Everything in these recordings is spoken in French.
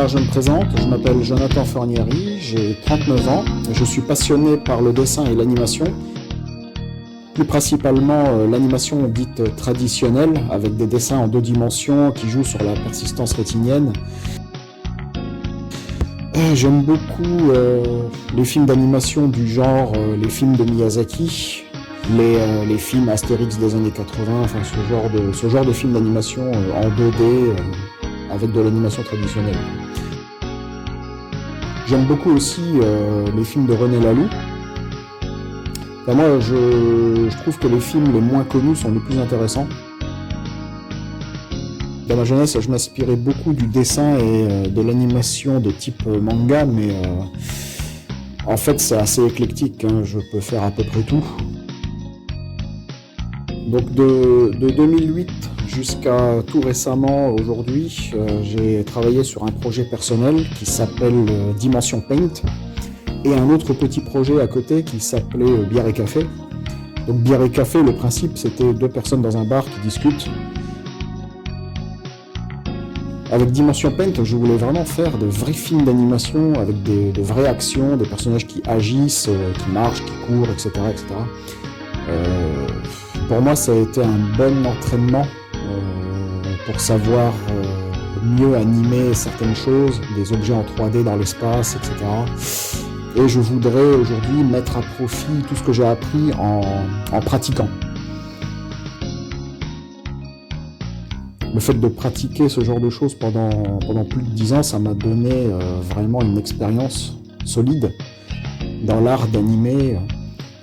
Alors je me présente, je m'appelle Jonathan Fornieri, j'ai 39 ans, je suis passionné par le dessin et l'animation, plus principalement l'animation dite traditionnelle, avec des dessins en 2 dimensions qui jouent sur la persistance rétinienne. J'aime beaucoup les films d'animation du genre les films de Miyazaki, les films Astérix des années 80, enfin ce genre de films d'animation en 2D avec de l'animation traditionnelle. J'aime beaucoup aussi les films de René Laloux. Enfin, moi, je trouve que les films les moins connus sont les plus intéressants. Dans ma jeunesse, je m'inspirais beaucoup du dessin et de l'animation de type manga, mais en fait, c'est assez éclectique, hein, je peux faire à peu près tout. Donc de 2008 jusqu'à tout récemment, aujourd'hui, j'ai travaillé sur un projet personnel qui s'appelle Dimension Paint et un autre petit projet à côté qui s'appelait Bière et Café. Donc Bière et Café, le principe, c'était 2 personnes dans un bar qui discutent. Avec Dimension Paint, je voulais vraiment faire de vrais films d'animation avec de vraies actions, des personnages qui agissent, qui marchent, qui courent, etc. etc. Pour moi, ça a été un bon entraînement pour savoir mieux animer certaines choses, des objets en 3D dans l'espace, etc. Et je voudrais aujourd'hui mettre à profit tout ce que j'ai appris en pratiquant. Le fait de pratiquer ce genre de choses pendant plus de 10 ans, ça m'a donné vraiment une expérience solide dans l'art d'animer.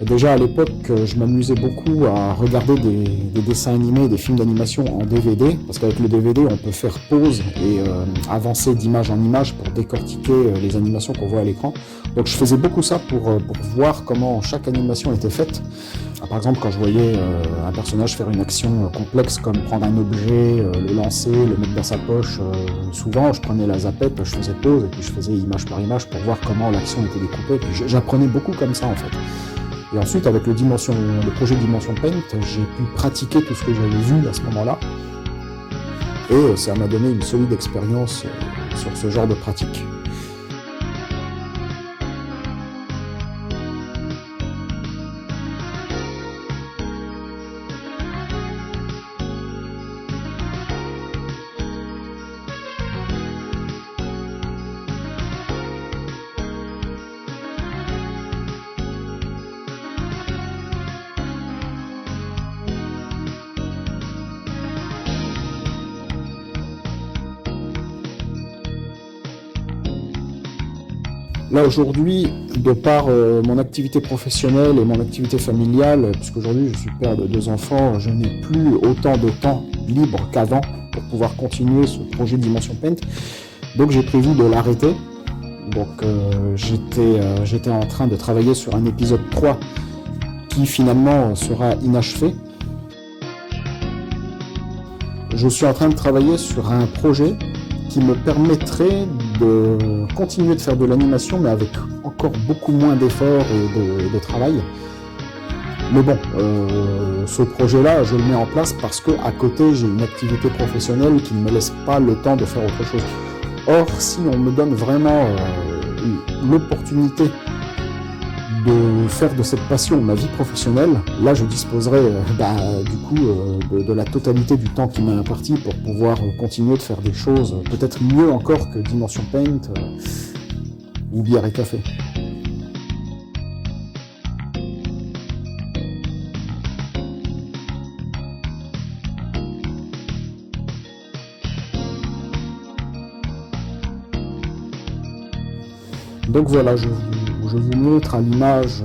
Déjà à l'époque, je m'amusais beaucoup à regarder des dessins animés, des films d'animation en DVD, parce qu'avec le DVD, on peut faire pause et avancer d'image en image pour décortiquer les animations qu'on voit à l'écran. Donc je faisais beaucoup ça pour voir comment chaque animation était faite. Par exemple, quand je voyais un personnage faire une action complexe comme prendre un objet, le lancer, le mettre dans sa poche, souvent je prenais la zapette, je faisais pause et puis je faisais image par image pour voir comment l'action était découpée. Et puis j'apprenais beaucoup comme ça en fait. Et ensuite, avec le projet Dimension Paint, j'ai pu pratiquer tout ce que j'avais vu à ce moment-là. Et ça m'a donné une solide expérience sur ce genre de pratique. Là aujourd'hui, de par mon activité professionnelle et mon activité familiale, puisqu'aujourd'hui je suis père de 2 enfants, je n'ai plus autant de temps libre qu'avant pour pouvoir continuer ce projet Dimension Paint. Donc j'ai prévu de l'arrêter. Donc j'étais en train de travailler sur un épisode 3 qui finalement sera inachevé. Je suis en train de travailler sur un projet qui me permettrait de continuer de faire de l'animation, mais avec encore beaucoup moins d'efforts et de travail. Mais bon, ce projet-là, je le mets en place parce qu'à côté, j'ai une activité professionnelle qui ne me laisse pas le temps de faire autre chose. Or, si on me donne vraiment l'opportunité de faire de cette passion ma vie professionnelle, là je disposerai de la totalité du temps qui m'est imparti pour pouvoir continuer de faire des choses peut-être mieux encore que Dimension Paint ou Bière et Café. Donc voilà, je vous montre à l'image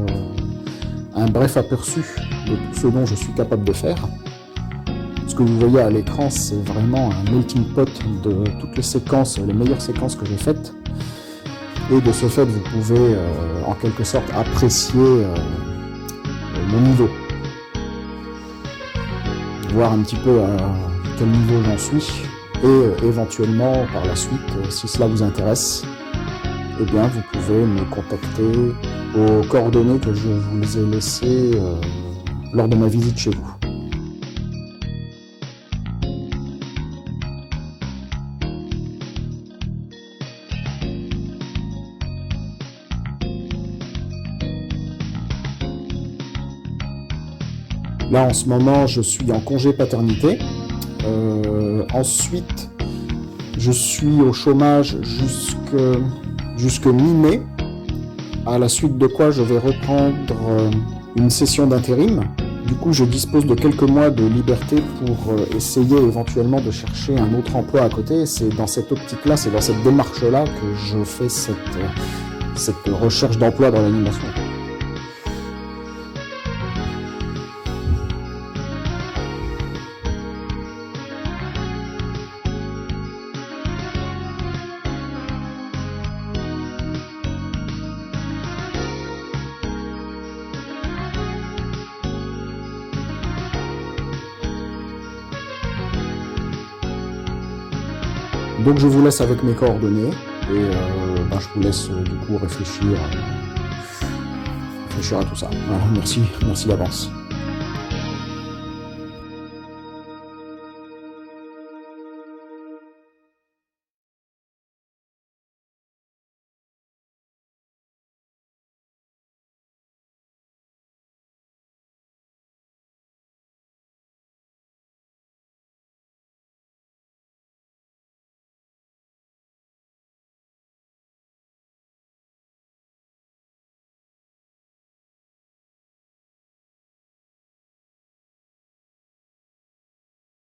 un bref aperçu de tout ce dont je suis capable de faire. Ce que vous voyez à l'écran, c'est vraiment un melting pot de toutes les séquences, les meilleures séquences que j'ai faites. Et de ce fait, vous pouvez en quelque sorte apprécier mon niveau. Voir un petit peu à quel niveau j'en suis. Et éventuellement, par la suite, si cela vous intéresse, eh bien, vous pouvez me contacter aux coordonnées que je vous ai laissées lors de ma visite chez vous. Là, en ce moment, je suis en congé paternité. Ensuite, je suis au chômage jusque mi-mai, à la suite de quoi je vais reprendre une session d'intérim. Du coup, je dispose de quelques mois de liberté pour essayer éventuellement de chercher un autre emploi à côté. C'est dans cette optique-là, c'est dans cette démarche-là que je fais cette recherche d'emploi dans l'animation. Donc je vous laisse avec mes coordonnées et je vous laisse du coup réfléchir à tout ça. Voilà, merci d'avance.